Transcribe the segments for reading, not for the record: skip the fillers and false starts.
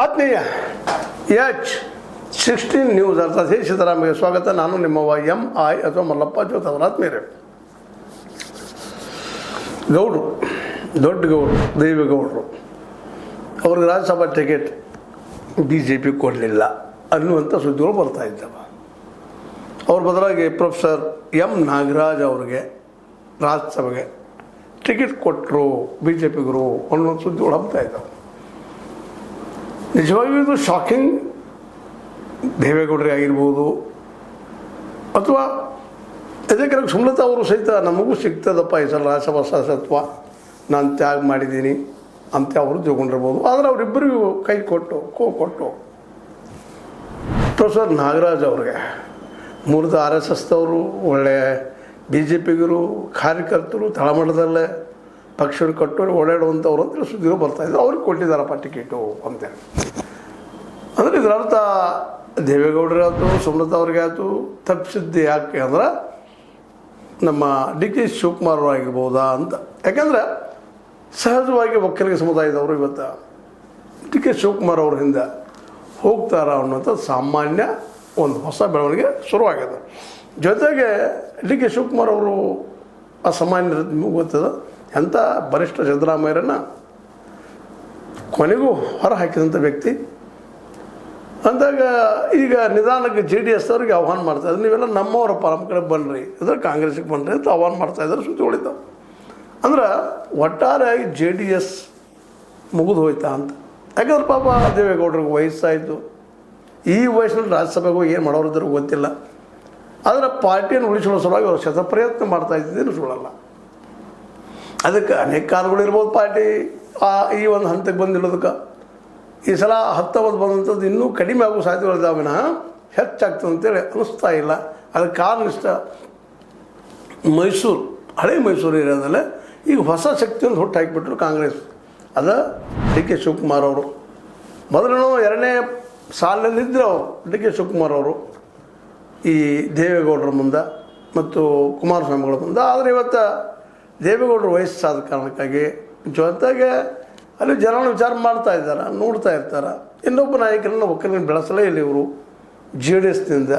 ಆತ್ಮೀಯ H16 news ಅರ್ಥಾತ್ ಹೇ ಸಿದ್ದರಾಮಯ್ಯ ಸ್ವಾಗತ. ನಾನು ನಿಮ್ಮವ MI ಅಥವಾ ಮಲ್ಲಪ್ಪ ಜೋತ್ ಅವರ ಆತ್ಮೀಯರೇ. ಗೌಡರು, ದೊಡ್ಡ ಗೌಡರು, ದೇವೇಗೌಡರು ಅವ್ರಿಗೆ ರಾಜ್ಯಸಭಾ ಟಿಕೆಟ್ BJP ಕೊಡಲಿಲ್ಲ ಅನ್ನುವಂಥ ಸುದ್ದಿಗಳು ಬರ್ತಾ ಇದ್ದಾವೆ. ಅವ್ರ ಬದಲಾಗಿ ಪ್ರೊಫೆಸರ್ M ನಾಗರಾಜ್ ಅವ್ರಿಗೆ ರಾಜ್ಯಸಭೆಗೆ ಟಿಕೆಟ್ ಕೊಟ್ಟರು BJPಗರು ಅನ್ನೋ ಸುದ್ದಿಗಳು ಹಬ್ತಾ ಇದ್ದಾವೆ. ನಿಜವಾಗಿಯೂ ಇದು ಶಾಕಿಂಗ್. ದೇವೇಗೌಡರೇ ಆಗಿರ್ಬೋದು ಅಥವಾ ಇದಕ್ಕೆ ಸುಮಲತಾ ಅವರು ಸಹಿತ ನಮಗೂ ಸಿಗ್ತದಪ್ಪ ಈ ಸಲ ರಾಜ್ಯಸಭಾ ಸದಸ್ಯತ್ವ ನಾನು ತ್ಯಾಗ ಮಾಡಿದ್ದೀನಿ ಅಂತ ಅವರು ತಿಳ್ಕೊಂಡಿರ್ಬೋದು. ಆದರೆ ಅವರಿಬ್ಬರಿಗೂ ಕೈ ಕೊಟ್ಟು ಪ್ರೊಫೆಸರ್ ನಾಗರಾಜ್ ಅವ್ರಿಗೆ ಮೂಲತಃ RSSದವರು, ಒಳ್ಳೆಯ BJPಗರು, ಕಾರ್ಯಕರ್ತರು, ತಳಮಟ್ಟದಲ್ಲೇ ಪಕ್ಷ ಕಟ್ಟೋರು ಓಡಾಡುವಂಥವ್ರು ಅಂತೇಳಿ ಸುದ್ದಿಗಳು ಬರ್ತಾಯಿದ್ರು. ಅವ್ರಿಗೆ ಕೊಟ್ಟಿದ್ದಾರಪ್ಪ ಟಿಕೆಟು ಅಂತೇಳಿ. ಅಂದರೆ ಇದರ ಅರ್ಥ ದೇವೇಗೌಡರಾಯ್ತು, ಸುಮಲತಾ ಅವ್ರಿಗೆ ಆಯಿತು ತಪ್ಪಿಸಿದ್ದು ಯಾಕೆ ಅಂದ್ರೆ ನಮ್ಮ DK ಶಿವಕುಮಾರ್ ಅವರು ಆಗಿರ್ಬೋದಾ ಅಂತ. ಯಾಕೆಂದರೆ ಸಹಜವಾಗಿ ಒಕ್ಕಲಿಗ ಸಮುದಾಯದವರು ಇವತ್ತು DK ಶಿವಕುಮಾರ್ ಅವ್ರ ಹಿಂದೆ ಹೋಗ್ತಾರ ಅನ್ನೋಂಥ ಸಾಮಾನ್ಯ ಒಂದು ಹೊಸ ಬೆಳವಣಿಗೆ ಶುರುವಾಗಿದೆ. ಜೊತೆಗೆ DK ಶಿವಕುಮಾರ್ ಅವರು ಅಸಾಮಾನ್ಯ ನಿಮಗೆ ಗೊತ್ತದ ಎಂಥ ಬಲಿಷ್ಠ ಸಿದ್ದರಾಮಯ್ಯರನ್ನು ಕೊನೆಗೂ ಹೊರ ಹಾಕಿದಂಥ ವ್ಯಕ್ತಿ ಅಂದಾಗ ಈಗ ನಿಧಾನಕ್ಕೆ JDS ಅವ್ರಿಗೆ ಆಹ್ವಾನ ಮಾಡ್ತಾಯಿದ್ರು. ನೀವೆಲ್ಲ ನಮ್ಮವರಪ್ಪ, ನಮ್ಮ ಕಡೆ ಬನ್ನಿರಿ, ಇದ್ರೆ ಕಾಂಗ್ರೆಸ್ಗೆ ಬನ್ನಿರಿ ಅಂತ ಆಹ್ವಾನ ಮಾಡ್ತಾಯಿದ್ದಾರೆ. ಸುದ್ದಿ ಉಳಿತಾವೆ. ಅಂದ್ರೆ ಒಟ್ಟಾರೆಯಾಗಿ JDS ಮುಗಿದು ಹೋಯ್ತಾ ಅಂತ. ಯಾಕಂದ್ರೆ ಪಾಪ ದೇವೇಗೌಡರಿಗೆ ವಯಸ್ಸಾಯಿತು. ಈ ವಯಸ್ಸಿನಲ್ಲಿ ರಾಜ್ಯಸಭೆಗೂ ಏನು ಮಾಡೋರಿದ್ರೂ ಗೊತ್ತಿಲ್ಲ. ಆದರೆ ಪಾರ್ಟಿಯನ್ನು ಉಳಿಸೋ ಸಲುವಾಗಿ ಅವರು ಶತಪ್ರಯತ್ನ ಮಾಡ್ತಾ ಇದ್ದಿದ್ದೇನು ಸುಳ್ಳಲ್ಲ. ಅದಕ್ಕೆ ಅನೇಕ ಕಾರಣಗಳಿರ್ಬೋದು. ಪಾರ್ಟಿ ಈ ಒಂದು ಹಂತಕ್ಕೆ ಬಂದಿರೋದಕ್ಕೆ ಈ ಸಲ 19 ಬಂದಂಥದ್ದು ಇನ್ನೂ ಕಡಿಮೆ ಆಗೋ ಸಾಧ್ಯತೆಗಳಿದ್ದಾವೆ ವಿನಃ ಹೆಚ್ಚಾಗ್ತದೆ ಅಂತೇಳಿ ಅನ್ನಿಸ್ತಾ ಇಲ್ಲ. ಅದಕ್ಕೆ ಕಾರಣ ಇಷ್ಟ, ಮೈಸೂರು, ಹಳೆ ಮೈಸೂರು ಏರಿಯಾದಲ್ಲೇ ಈಗ ಹೊಸ ಶಕ್ತಿಯನ್ನು ಹುಟ್ಟು ಹಾಕಿಬಿಟ್ರು ಕಾಂಗ್ರೆಸ್. ಅದು DK ಶಿವಕುಮಾರ್ ಅವರು. ಮೊದಲು 2ನೇ ಸಾಲಿನಲ್ಲಿದ್ದರು ಅವರು DK ಶಿವಕುಮಾರ್ ಅವರು ಈ ದೇವೇಗೌಡರ ಮುಂದೆ ಮತ್ತು ಕುಮಾರಸ್ವಾಮಿಗಳ ಮುಂದೆ. ಆದರೆ ಇವತ್ತು ದೇವೇಗೌಡರು ವಯಸ್ಸಾದ ಕಾರಣಕ್ಕಾಗಿ ಜೊತೆಗೆ ಅಲ್ಲಿ ಜನರನ್ನು ವಿಚಾರ ಮಾಡ್ತಾ ಇದ್ದಾರೆ, ನೋಡ್ತಾ ಇರ್ತಾರೆ. ಇನ್ನೊಬ್ಬ ನಾಯಕರನ್ನು ಒಕ್ಕಲಿಗರನ್ನು ಬೆಳೆಸಲೇ ಇಲ್ಲ ಇವರು. JDSನಿಂದ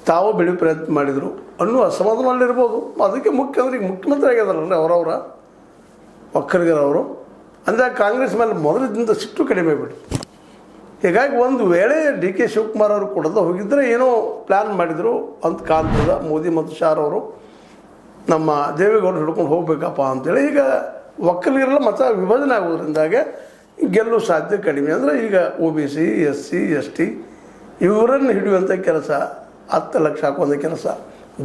ತಾವು ಬೆಳೆಯೋ ಪ್ರಯತ್ನ ಮಾಡಿದರು ಅನ್ನೋ ಅಸಮಾಧಾನದಲ್ಲಿರ್ಬೋದು. ಅದಕ್ಕೆ ಮುಖ್ಯಮಂತ್ರಿ ಆಗಿದಾರಲ್ಲ ಅವರವರ ಒಕ್ಕಲಿಗರವರು. ಅಂದರೆ ಕಾಂಗ್ರೆಸ್ ಮೇಲೆ ಮೊದಲಿದ್ದಂಥ ಸಿಟ್ಟು ಕಡಿಮೆ ಬಿಟ್ಟು. ಹೀಗಾಗಿ ಒಂದು ವೇಳೆ DK ಶಿವಕುಮಾರ್ ಅವರು ಕೊಡದ ಹೋಗಿದ್ದರೆ ಏನೋ ಪ್ಲ್ಯಾನ್ ಮಾಡಿದರು ಅಂತ ಕಾಣ್ತದ. ಮೋದಿ ಮತ್ತು ಶಾರ್ ಅವರು ನಮ್ಮ ದೇವೇಗೌಡರು ಹಿಡ್ಕೊಂಡು ಹೋಗ್ಬೇಕಪ್ಪ ಅಂತೇಳಿ. ಈಗ ಒಕ್ಕಲಿಗರೆಲ್ಲ ಮತ ವಿಭಜನೆ ಆಗೋದ್ರಿಂದಾಗೆ ಗೆಲ್ಲೋ ಸಾಧ್ಯ ಕಡಿಮೆ. ಅಂದರೆ ಈಗ OBC, SC, ST ಇವರನ್ನು ಹಿಡಿಯುವಂಥ ಕೆಲಸ, 10 ಲಕ್ಷ ಹಾಕುವಂಥ ಕೆಲಸ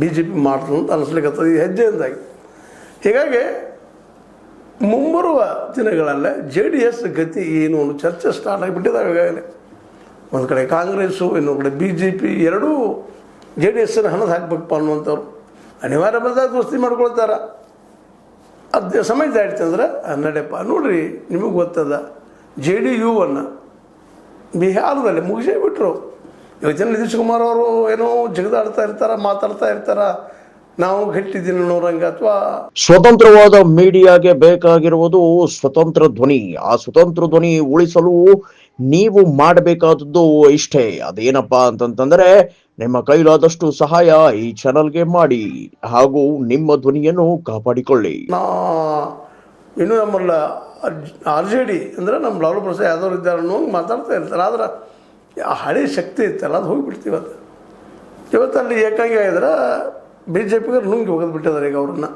BJP ಮಾಡ್ತು ಅಂತ ಅನಿಸ್ಲಿಕ್ಕತ್ತದ ಈ ಹೆಜ್ಜೆಯಿಂದಾಗಿ. ಹೀಗಾಗಿ ಮುಂಬರುವ ದಿನಗಳಲ್ಲೇ JDS ಗತಿ ಏನು ಅನ್ನೋ ಚರ್ಚೆ ಸ್ಟಾರ್ಟ್ ಆಗಿಬಿಟ್ಟಿದ್ದಾವೆ ಈಗಾಗಲೇ. ಒಂದು ಕಡೆ ಕಾಂಗ್ರೆಸ್ಸು, ಇನ್ನೊಂದು ಕಡೆ BJP ಎರಡೂ JDSನ ಹಣದ ಹಾಕ್ಬೇಕಪ್ಪ ಅನ್ನುವಂಥವ್ರು ಅನಿವಾರ್ಯ ಬಂದಾಗ ದೋಸ್ತಿ ಮಾಡ್ಕೊಳ್ತಾರೆ. ಅದು ಸಮಯ ದಾಡ್ತಂದ್ರೆ ನಡೆಯಪ್ಪ. ನೋಡಿರಿ, ನಿಮಗೆ ಗೊತ್ತದ JDU-ವನ್ನು ಬಿಹಾರದಲ್ಲಿ ಮುಗಿಸೇ ಬಿಟ್ಟರು. ಇವತ್ತಿನ ನಿತೀಶ್ ಕುಮಾರ್ ಅವರು ಏನೋ ಜಗದಾಡ್ತಾ ಇರ್ತಾರೆ, ಮಾತಾಡ್ತಾ ಇರ್ತಾರೆ, ನಾವು ಗಟ್ಟಿದ್ದೀನಿ ಅನ್ನೋರಂಗೆ. ಅಥವಾ ಸ್ವತಂತ್ರವಾದ ಮೀಡಿಯಾಗೆ ಬೇಕಾಗಿರುವುದು ಸ್ವತಂತ್ರ ಧ್ವನಿ. ಆ ಸ್ವತಂತ್ರ ಧ್ವನಿ ಉಳಿಸಲು ನೀವು ಮಾಡಬೇಕಾದದ್ದು ಇಷ್ಟೇ. ಅದೇನಪ್ಪಾ ಅಂತಂತಂದ್ರೆ ನಿಮ್ಮ ಕೈಲಾದಷ್ಟು ಸಹಾಯ ಈ ಚಾನಲ್ಗೆ ಮಾಡಿ ಹಾಗೂ ನಿಮ್ಮ ಧ್ವನಿಯನ್ನು ಕಾಪಾಡಿಕೊಳ್ಳಿ. ಇನ್ನು ನಮ್ಮಲ್ಲ RJD ಅಂದರೆ ನಮ್ಮ ಲಾಲು ಪ್ರಸಾದ್ ಯಾದವ್ ಇದ್ದಾರೆ ಅನ್ನೋ ಮಾತಾಡ್ತಾ ಇರ್ತಾರೆ. ಆದ್ರೆ ಆ ಹಳೆ ಶಕ್ತಿ ಇತ್ತಲ್ಲ ಅದು ಹೋಗಿಬಿಡ್ತೀವಿ. ಇವತ್ತಲ್ಲಿ ಏಕಾಂಗಿ ಆಗಿದ್ರೆ BJPಗೆ ನುಂಗಿ ಹೋಗೋದು ಬಿಟ್ಟಿದ್ದಾರೆ ಈಗ ಅವ್ರನ್ನ.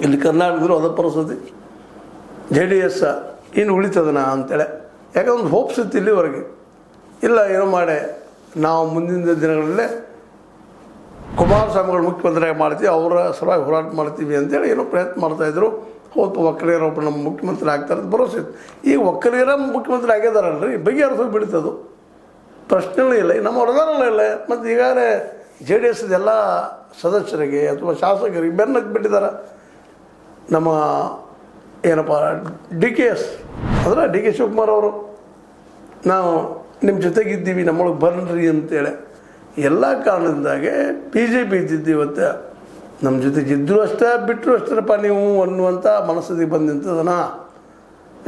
ಇಲ್ಲಿ ಕರ್ನಾಟಕದ್ರು ಅದ ಪರಿಸ್ಥಿತಿ. JDS ಇನ್ನು ಉಳಿತದನ ಅಂತೇಳಿ. ಯಾಕಂದ್ರೆ ಒಂದು ಹೋಪ್ಸ್ ಇತ್ತು ಇಲ್ಲಿವರೆಗೆ. ಇಲ್ಲ ಏನೋ ಮಾಡಿ ನಾವು ಮುಂದಿನ ದಿನಗಳಲ್ಲೇ ಕುಮಾರಸ್ವಾಮಿಗಳು ಮುಖ್ಯಮಂತ್ರಿಯಾಗಿ ಮಾಡ್ತೀವಿ, ಅವರ ಸಲುವಾಗಿ ಹೋರಾಟ ಮಾಡ್ತೀವಿ ಅಂತೇಳಿ ಏನೋ ಪ್ರಯತ್ನ ಮಾಡ್ತಾಯಿದ್ರು. ಹೋದ ಒಕ್ಕಲಿಗರೊಬ್ಬರು ನಮ್ಮ ಮುಖ್ಯಮಂತ್ರಿ ಆಗ್ತಾರೆ ಭರವಸೆ ಇತ್ತು. ಈಗ ಒಕ್ಕಲಿಗರ ಮುಖ್ಯಮಂತ್ರಿ ಆಗಿದಾರಲ್ರಿ, ಬಗೆಹರಿಸೋದು ಬಿಡ್ತದು, ಪ್ರಶ್ನೆಗಳೂ ಇಲ್ಲ. ನಮ್ಮ ಹೊರದಾರಲ್ಲ ಇಲ್ಲ. ಮತ್ತು ಈಗಾಗಲೇ JDSದೆಲ್ಲ ಸದಸ್ಯರಿಗೆ ಅಥವಾ ಶಾಸಕರಿಗೆ ಬೆನ್ನು ಬಿಟ್ಟಿದ್ದಾರೆ. ನಮ್ಮ ಏನಪ್ಪ DKS ಅಂದರೆ DK ಶಿವಕುಮಾರ್ ಅವರು, ನಾವು ನಿಮ್ಮ ಜೊತೆಗಿದ್ದೀವಿ, ನಮ್ಮೊಳಗೆ ಬರ್ರಿ ಅಂತೇಳಿ ಎಲ್ಲ ಕಾರಣದಿಂದಾಗೆ BJP ಇದ್ದಿದ್ದು ಇವತ್ತು ನಮ್ಮ ಜೊತೆಗಿದ್ದರೂ ಅಷ್ಟೇ, ಬಿಟ್ಟರು ಅಷ್ಟೇಪ್ಪ ನೀವು ಅನ್ನುವಂಥ ಮನಸ್ಥಿತಿಗೆ ಬಂದು ನಿಂತದನ.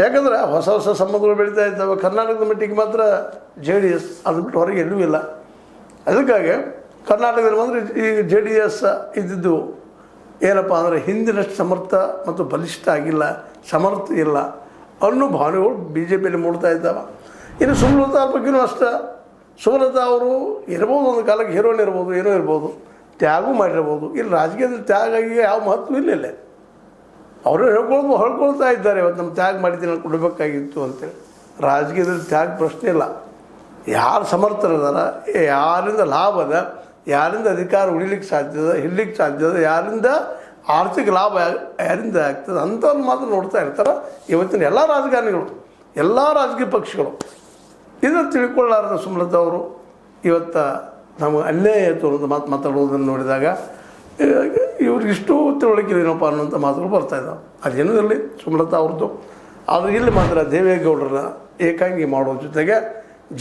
ಯಾಕಂದ್ರೆ ಹೊಸ ಹೊಸ ಸಂಬಂಧಗಳು ಬೆಳೀತಾ ಇದ್ದಾವೆ. ಕರ್ನಾಟಕದ ಮಟ್ಟಿಗೆ ಮಾತ್ರ JDS, ಅದು ಬಿಟ್ಟು ಹೊರಗೆ ಎಲ್ಲೂ ಇಲ್ಲ. ಅದಕ್ಕಾಗಿ ಕರ್ನಾಟಕದಲ್ಲಿ ಬಂದರೆ ಈಗ JDS ಇದ್ದಿದ್ದು ಏನಪ್ಪ ಅಂದರೆ ಹಿಂದಿನಷ್ಟು ಸಮರ್ಥ ಮತ್ತು ಬಲಿಷ್ಠ ಆಗಿಲ್ಲ, ಸಮರ್ಥ ಇಲ್ಲ ಅನ್ನೋ ಭಾವನೆಗಳು BJPಯಲ್ಲಿ ಮೂಡ್ತಾ ಇದ್ದಾವೆ. ಇನ್ನು ಸುಮಲತಾ ಬಗ್ಗೆಯೂ ಅಷ್ಟೇ. ಸುಮಲತಾ ಅವರು ಇರ್ಬೋದು, ಒಂದು ಕಾಲಕ್ಕೆ ಹೀರೋಯಿನ್ ಇರ್ಬೋದು, ಏನೋ ಇರ್ಬೋದು, ತ್ಯಾಗೂ ಮಾಡಿರ್ಬೋದು. ಇಲ್ಲಿ ರಾಜಕೀಯದಲ್ಲಿ ತ್ಯಾಗ ಆಗಿ ಯಾವ ಮಹತ್ವ ಇಲ್ಲ. ಅವರು ಹೇಳ್ಕೊಳ್ತಾ ಇದ್ದಾರೆ, ಇವತ್ತು ನಮ್ಮ ತ್ಯಾಗ ಮಾಡಿದ್ದೀನಿ ನಾನು ಕೊಡಬೇಕಾಗಿತ್ತು ಅಂತೇಳಿ. ರಾಜಕೀಯದಲ್ಲಿ ತ್ಯಾಗ ಪ್ರಶ್ನೆ ಇಲ್ಲ. ಯಾರು ಸಮರ್ಥರಿದಾರ, ಯಾರಿಂದ ಲಾಭ ಅದ, ಯಾರಿಂದ ಅಧಿಕಾರ ಉಳಿಲಿಕ್ಕೆ ಸಾಧ್ಯದ, ಹಿಡ್ಲಿಕ್ಕೆ ಸಾಧ್ಯದ, ಯಾರಿಂದ ಆರ್ಥಿಕ ಲಾಭ ಯಾರಿಂದ ಆಗ್ತದೆ ಅಂಥವ್ರು ಮಾತ್ರ ನೋಡ್ತಾ ಇರ್ತಾರೆ ಇವತ್ತಿನ ಎಲ್ಲ ರಾಜಕಾರಣಿಗಳು, ಎಲ್ಲ ರಾಜಕೀಯ ಪಕ್ಷಗಳು. ಇದನ್ನು ತಿಳ್ಕೊಳ್ಳಾರದ ಸುಮಲತಾ ಅವರು ಇವತ್ತು ನಮಗೆ ಅನ್ಯಾಯ ಆಯಿತು ಅನ್ನೋದು ಮಾತಾಡೋದನ್ನು ನೋಡಿದಾಗ ಇವ್ರಿಗಿಷ್ಟು ತಿಳುವಳಿಕೆ ಏನಪ್ಪ ಅನ್ನೋಂಥ ಮಾತುಗಳು ಬರ್ತಾಯಿದ್ದಾವೆ. ಅದೇನೂ ಇರಲಿ ಸುಮಲತಾ ಅವ್ರದ್ದು. ಆದರೆ ಇಲ್ಲಿ ಮಾತ್ರ ದೇವೇಗೌಡರನ್ನ ಏಕಾಂಗಿ ಮಾಡೋ ಜೊತೆಗೆ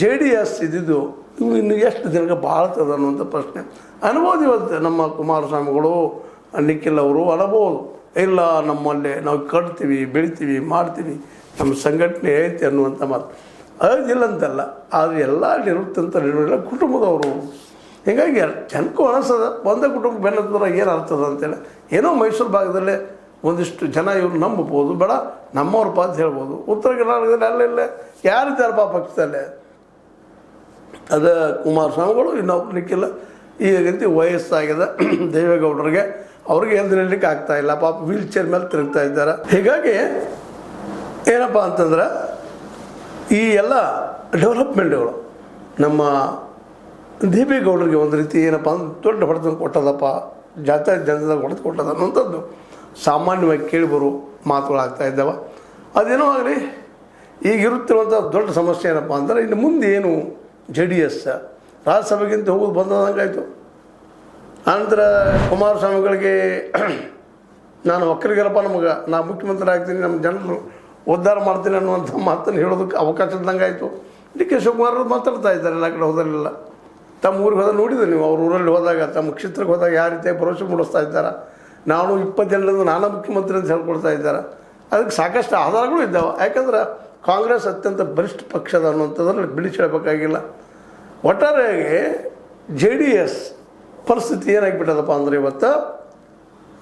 JDS ಇದ್ದಿದ್ದು ಇವು ಇನ್ನು ಎಷ್ಟು ದಿನಕ್ಕೆ ಬಾಳ್ತದೆ ಅನ್ನುವಂಥ ಪ್ರಶ್ನೆ ಅನ್ಬೋದು. ಇವತ್ತು ನಮ್ಮ ಕುಮಾರಸ್ವಾಮಿಗಳು, ನಿಖಿಲ್ ಅವರು ಅನ್ಬೋದು, ಇಲ್ಲ ನಮ್ಮಲ್ಲಿ ನಾವು ಕಟ್ತೀವಿ, ಬೆಳಿತೀವಿ, ಮಾಡ್ತೀವಿ, ನಮ್ಮ ಸಂಘಟನೆ ಐತಿ ಅನ್ನುವಂಥ ಮಾತು. ಅದಿಲ್ಲ ಅಂತಲ್ಲ, ಆದರೆ ಎಲ್ಲ ನಿವೃತ್ತಂತ ನಿರ್ವಹಣೆ ಕುಟುಂಬದವರು. ಹೀಗಾಗಿ ಜನಕ್ಕೂ ಅನಿಸ್ತದ ಒಂದೇ ಕುಟುಂಬ ಬೆನ್ನತ್ತದ ಏನು ಅರ್ಥದ ಅಂತೇಳಿ. ಏನೋ ಮೈಸೂರು ಭಾಗದಲ್ಲೇ ಒಂದಿಷ್ಟು ಜನ ಇವ್ರು ನಂಬಬೋದು, ಬೇಡ ನಮ್ಮವ್ರಪ್ಪ ಅಂತ ಹೇಳ್ಬೋದು. ಉತ್ತರ ಕರ್ನಾಟಕದಲ್ಲಿ ಅಲ್ಲೆಲ್ಲ ಯಾರಿದ್ದಾರಪ್ಪ ಪಕ್ಷದಲ್ಲೇ? ಅದು ಕುಮಾರಸ್ವಾಮಿಗಳು, ಇನ್ನೊಬ್ರು ನಿಕ್ಕಿಲ್ಲ. ಈಗಂತೂ ವಯಸ್ಸಾಗಿದೆ ದೇವೇಗೌಡರಿಗೆ, ಅವ್ರಿಗೆ ಎದ್ದು ನಿಲ್ಲಲಿಕ್ಕೆ ಆಗ್ತಾಯಿಲ್ಲ, ಪಾಪ ವೀಲ್ ಚೇರ್ ಮೇಲೆ ತಿರುಗ್ತಾ ಇದ್ದಾರೆ. ಹೀಗಾಗಿ ಏನಪ್ಪ ಅಂತಂದ್ರೆ ಈ ಎಲ್ಲ ಡೆವಲಪ್ಮೆಂಟ್ಗಳು ನಮ್ಮ ದೇವೇಗೌಡರಿಗೆ ಒಂದು ರೀತಿ ಏನಪ್ಪ ಅಂದ್ರೆ ದೊಡ್ಡ ಹೊಡೆತ ಕೊಟ್ಟದಪ್ಪ, ಜನದಾಗ ಹೊಡೆದು ಕೊಟ್ಟದ ಅನ್ನೋಂಥದ್ದು ಸಾಮಾನ್ಯವಾಗಿ ಕೇಳಿಬರು ಮಾತುಗಳಾಗ್ತಾ ಇದ್ದಾವೆ. ಅದೇನೋ ಆಗಲಿ, ಈಗ ಇರುತ್ತಿರುವಂಥ ದೊಡ್ಡ ಸಮಸ್ಯೆ ಏನಪ್ಪ ಅಂದರೆ ಇನ್ನು ಮುಂದೆ ಏನು JDS ರಾಜ್ಯಸಭೆಗಿಂತ ಹೋಗೋದು ಬಂದಂಗಾಯಿತು. ಆನಂತರ ಕುಮಾರಸ್ವಾಮಿಗಳಿಗೆ ನಾನು ಒಕ್ಕಲಿಗರಪ್ಪ, ನಮಗೆ ನಾ ಮುಖ್ಯಮಂತ್ರಿ ಆಗ್ತೀನಿ, ನಮ್ಮ ಜನರು ಉದ್ಧಾರ ಮಾಡ್ತೀನಿ ಅನ್ನುವಂಥ ಮಾತನ್ನು ಹೇಳೋದಕ್ಕೆ ಅವಕಾಶ ಇದ್ದಂಗೆ ಆಯಿತು. DK ಶಿವಕುಮಾರ್ ಮಾತಾಡ್ತಾ ಇದ್ದಾರೆ ಎಲ್ಲ ಕಡೆ ಹೋದಲ್ಲೆಲ್ಲ. ತಮ್ಮ ಊರಿಗೆ ಹೋದಾಗ ನೋಡಿದ್ರು ನೀವು, ಅವ್ರ ಊರಲ್ಲಿ ಹೋದಾಗ, ತಮ್ಮ ಕ್ಷೇತ್ರಕ್ಕೆ ಹೋದಾಗ ಯಾವ ರೀತಿಯಾಗಿ ಭರವಸೆ ಮೂಡಿಸ್ತಾ ಇದ್ದಾರೆ. ನಾನು 20 ನಾನಾ ಮುಖ್ಯಮಂತ್ರಿ ಅಂತ ಹೇಳ್ಕೊಳ್ತಾ ಇದ್ದಾರೆ. ಅದಕ್ಕೆ ಸಾಕಷ್ಟು ಆಧಾರಗಳು ಇದ್ದಾವೆ. ಯಾಕಂದ್ರೆ ಕಾಂಗ್ರೆಸ್ ಅತ್ಯಂತ ಬಲಿಷ್ಠ ಪಕ್ಷದ ಅನ್ನುವಂಥದ್ರಲ್ಲಿ ಬಿಡಿಸಿ ಹೇಳಬೇಕಾಗಿಲ್ಲ. ಒಟ್ಟಾರೆಯಾಗಿ JDS ಪರಿಸ್ಥಿತಿ ಏನಾಗಿಬಿಟ್ಟದಪ್ಪ ಅಂದರೆ ಇವತ್ತು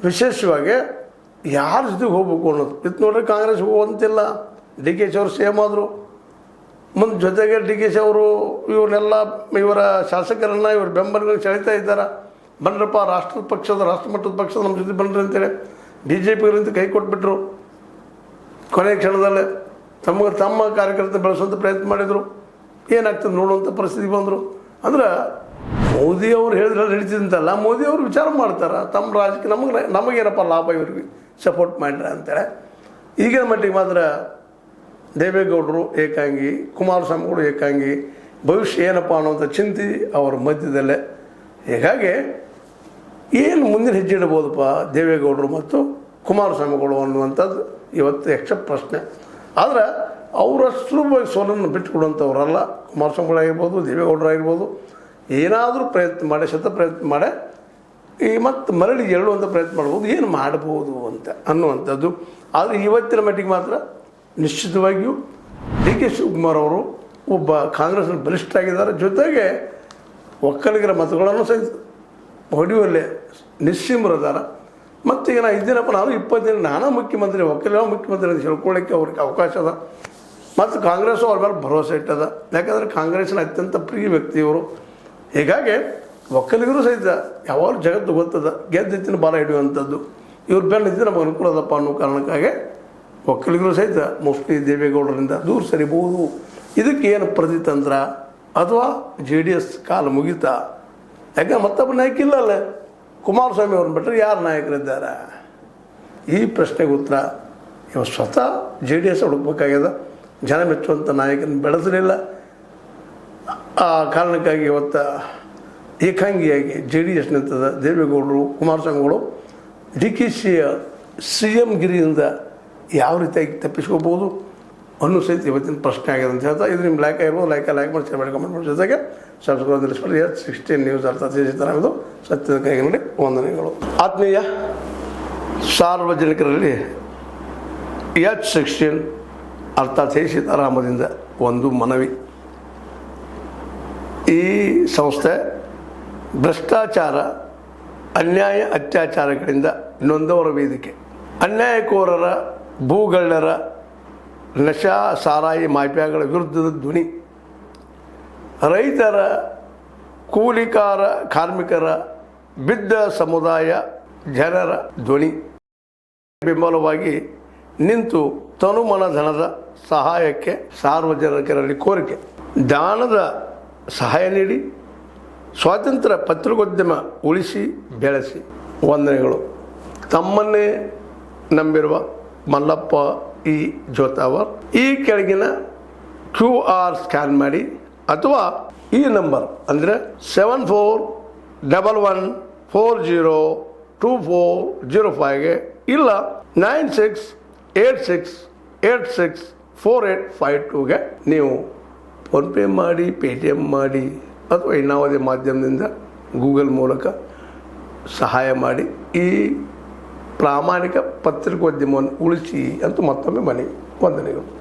ವಿಶೇಷವಾಗಿ ಯಾರ ಜೊತೆಗೆ ಹೋಗ್ಬೇಕು ಅನ್ನೋದು ಇದು ನೋಡ್ರಿ. ಕಾಂಗ್ರೆಸ್ ಹೋಗುವಂತಿಲ್ಲ, DK ಅವರು ಸೇಮ್ ಆದರು. ಮುಂದೆ ಜೊತೆಗೆ DK ಅವರು ಇವನ್ನೆಲ್ಲ ಇವರ ಶಾಸಕರನ್ನು ಇವ್ರ ಬೆಂಬಲಿಗಳಿಗೆ ಸೆಳೀತಾ ಇದ್ದಾರೆ. ಬನ್ರಪ್ಪ, ರಾಷ್ಟ್ರಮಟ್ಟದ ಪಕ್ಷದ ನಮ್ಮ ಜೊತೆ ಬನ್ನಿರಿ ಅಂತೇಳಿ BJPಯವರಿಂದ ಕೈ ಕೊಟ್ಬಿಟ್ರು. ಕೊನೆಯ ಕ್ಷಣದಲ್ಲೇ ತಮ್ಮ ಕಾರ್ಯಕರ್ತ ಬೆಳೆಸುವಂಥ ಪ್ರಯತ್ನ ಮಾಡಿದರು. ಏನಾಗ್ತದೆ ನೋಡುವಂಥ ಪರಿಸ್ಥಿತಿ ಬಂದರು. ಅಂದ್ರೆ ಮೋದಿಯವರು ಹೇಳಿದ್ರೆ ನಡೀತಿದ್ದಂತಲ್ಲ, ಮೋದಿಯವರು ವಿಚಾರ ಮಾಡ್ತಾರೆ ತಮ್ಮ ರಾಜಕೀಯ ನಮಗೇನಪ್ಪ ಲಾಭ ಇವ್ರಿಗೆ ಸಪೋರ್ಟ್ ಮಾಡ್ರೆ ಅಂತೇಳಿ. ಈಗಿನ ಮಟ್ಟಿಗೆ ಮಾತ್ರ ದೇವೇಗೌಡರು ಏಕಾಂಗಿ, ಕುಮಾರಸ್ವಾಮಿಗಳು ಏಕಾಂಗಿ, ಭವಿಷ್ಯ ಏನಪ್ಪ ಅನ್ನೋಂಥ ಚಿಂತೆ ಅವರ ಮಧ್ಯದಲ್ಲೇ. ಹೀಗಾಗಿ ಏನು ಮುಂದಿನ ಹೆಜ್ಜೆ ಇಡ್ಬೋದಪ್ಪ ದೇವೇಗೌಡರು ಮತ್ತು ಕುಮಾರಸ್ವಾಮಿಗಳು ಅನ್ನುವಂಥದ್ದು ಇವತ್ತು ಯಕ್ಷ ಪ್ರಶ್ನೆ. ಆದರೆ ಅವರಷ್ಟು ಸೋಲನ್ನು ಬಿಟ್ಟುಕೊಡುವಂಥವ್ರಲ್ಲ. ಕುಮಾರಸ್ವಾಮಿಗಳಾಗಿರ್ಬೋದು, ದೇವೇಗೌಡರಾಗಿರ್ಬೋದು, ಏನಾದರೂ ಪ್ರಯತ್ನ ಮಾಡಿ, ಪ್ರಯತ್ನ ಮಾಡಿ ಈ ಮತ್ತು ಮರಳಿ ಹೇಳುವಂಥ ಪ್ರಯತ್ನ ಮಾಡ್ಬೋದು, ಏನು ಮಾಡ್ಬೋದು ಅಂತ ಅನ್ನುವಂಥದ್ದು. ಆದರೆ ಇವತ್ತಿನ ಮಟ್ಟಿಗೆ ಮಾತ್ರ ನಿಶ್ಚಿತವಾಗಿಯೂ DK ಶಿವಕುಮಾರ್ ಅವರು ಒಬ್ಬ ಕಾಂಗ್ರೆಸ್ನ ಬಲಿಷ್ಠ ಆಗಿದ್ದಾರೆ. ಜೊತೆಗೆ ಒಕ್ಕಲಿಗರ ಮತಗಳನ್ನು ಸಹಿತ ಹೊಡೆಯುವಲ್ಲೇ ನಿಸ್ಸೀಮರದಾರ. ಮತ್ತು ಈಗ ನಾ ಇದ್ದೀನಪ್ಪ, ನಾನು 20 ದಿನ ನಾನಾ ಮುಖ್ಯಮಂತ್ರಿ, ಒಕ್ಕಲಿಗ ಮುಖ್ಯಮಂತ್ರಿ ಅಂತ ಹೇಳ್ಕೊಳ್ಳೋಕ್ಕೆ ಅವ್ರಿಗೆ ಅವಕಾಶ ಅದ. ಮತ್ತು ಕಾಂಗ್ರೆಸ್ಸು ಅವ್ರ ಮೇಲೆ ಭರವಸೆ ಇಟ್ಟದ. ಯಾಕಂದರೆ ಕಾಂಗ್ರೆಸ್ಸಿನ ಅತ್ಯಂತ ಪ್ರಿಯ ವ್ಯಕ್ತಿಯವರು. ಹೀಗಾಗಿ ಒಕ್ಕಲಿಗರು ಸಹಿತ ಯಾವಾಗಲೂ ಜಗತ್ತು ಗೊತ್ತದ, ಗೆದ್ದಿತ್ತಿನ ಬಾಲ ಹಿಡಿಯುವಂಥದ್ದು. ಇವ್ರ ಬೆನ್ನಿದ್ದು ನಮಗೆ ಅನುಕೂಲ ಅದಪ್ಪ ಅನ್ನೋ ಕಾರಣಕ್ಕಾಗಿ ಒಕ್ಕಲಿಗರು ಸಹಿತ ಮೋಸ್ಟ್ಲಿ ದೇವೇಗೌಡರಿಂದ ದೂರ ಸರಿಬಹುದು. ಇದಕ್ಕೆ ಏನು ಪ್ರತಿತಂತ್ರ ಅಥವಾ JDS ಕಾಲ ಮುಗಿತಾ? ಯಾಕೆ ಮತ್ತೊಬ್ಬ ನಾಯಕ ಇಲ್ಲಲ್ಲ, ಕುಮಾರಸ್ವಾಮಿ ಅವ್ರನ್ನ ಬಿಟ್ಟರೆ ಯಾರು ನಾಯಕರಿದ್ದಾರೆ? ಈ ಪ್ರಶ್ನೆಗೆ ಉತ್ತರ ಇವತ್ತು ಸ್ವತಃ JDS ಹುಡುಕ್ಬೇಕಾಗ್ಯದ. ಜನ ಮೆಚ್ಚುವಂಥ ನಾಯಕನ ಬೆಳೆಸಲಿಲ್ಲ. ಆ ಕಾರಣಕ್ಕಾಗಿ ಇವತ್ತು ಏಕಾಂಗಿಯಾಗಿ JDS ನಿಂತದ. ದೇವೇಗೌಡರು, ಕುಮಾರಸ್ವಾಮಿಗಳು DKಶಿಯ CM ಗಿರಿಯಿಂದ ಯಾವ ರೀತಿಯಾಗಿ ತಪ್ಪಿಸ್ಕೋಬೋದು ಅನ್ನೋ ಸಹಿತ ಇವತ್ತಿನ ಪ್ರಶ್ನೆ ಆಗಿದೆ ಅಂತ ಹೇಳ್ತಾ, ಇದು ನಿಮ್ಮ ಲೈಕ್ ಆಗಿರ್ಬೋದು, ಲೈಕ್ ಮಾಡಿ, ಶೇರ್ ಮಾಡಿ, ಕಮೆಂಟ್ ಮಾಡಿ, ಜೊತೆಗೆ ಸಬ್ಸ್ಕ್ರೈಬ್ ತಿಳಿಸ್ಕೊಳ್ಳಿ. H16 ನ್ಯೂಸ್ ಅರ್ಥ ಇದು ಸತ್ಯದ ಕೈಗೆ ನೋಡಿ ವಂದನೆಗಳು. ಆತ್ಮೀಯ ಸಾರ್ವಜನಿಕರಲ್ಲಿ H16 ಅರ್ಥಾತ್ ಸೀತಾರಾಮದಿಂದ ಒಂದು ಮನವಿ. ಈ ಸಂಸ್ಥೆ ಭ್ರಷ್ಟಾಚಾರ, ಅನ್ಯಾಯ, ಅತ್ಯಾಚಾರಗಳಿಂದ ನೊಂದವರ ವೇದಿಕೆ. ಅನ್ಯಾಯಕೋರರ, ಭೂಗಳ್ಳರ, ನಶಾ ಸಾರಾಯಿ ಮಾಫಿಯಾಗಳ ವಿರುದ್ಧದ ಧ್ವನಿ. ರೈತರ, ಕೂಲಿಕಾರ, ಕಾರ್ಮಿಕರ, ಬಿದ್ದ ಸಮುದಾಯ ಜನರ ಧ್ವನಿ. ಬೆಂಬಲವಾಗಿ ನಿಂತು ತನುಮನ ಧನದ ಸಹಾಯಕ್ಕೆ ಸಾರ್ವಜನಿಕರಲ್ಲಿ ಕೋರಿಕೆ. ದಾನದ ಸಹಾಯ ನೀಡಿ ಸ್ವಾತಂತ್ರ್ಯ ಪತ್ರಿಕೋದ್ಯಮ ಉಳಿಸಿ ಬೆಳೆಸಿ. ವಂದನೆಗಳು. ತಮ್ಮನ್ನೇ ನಂಬಿರುವ ಮಲ್ಲಪ್ಪ ಇ ಜೋತಾವರ್. ಈ ಕೆಳಗಿನ QR ಸ್ಕ್ಯಾನ್ ಮಾಡಿ ಅಥವಾ ಈ ನಂಬರ್ ಅಂದರೆ 7411402405ಗೆ ಇಲ್ಲ 9686864852ಗೆ ನೀವು ಫೋನ್ಪೇ ಮಾಡಿ, ಪೇಟಿಎಮ್ ಮಾಡಿ ಅಥವಾ ಇನ್ನಾವುದೇ ಮಾಧ್ಯಮದಿಂದ ಗೂಗಲ್ ಮೂಲಕ ಸಹಾಯ ಮಾಡಿ ಈ ಪ್ರಾಮಾಣಿಕ ಪತ್ರಿಕೋದ್ಯಮವನ್ನು ಉಳಿಸಿ ಅಂತ ಮತ್ತೊಮ್ಮೆ ಮನವಿ. ವಂದನೆಗಳು.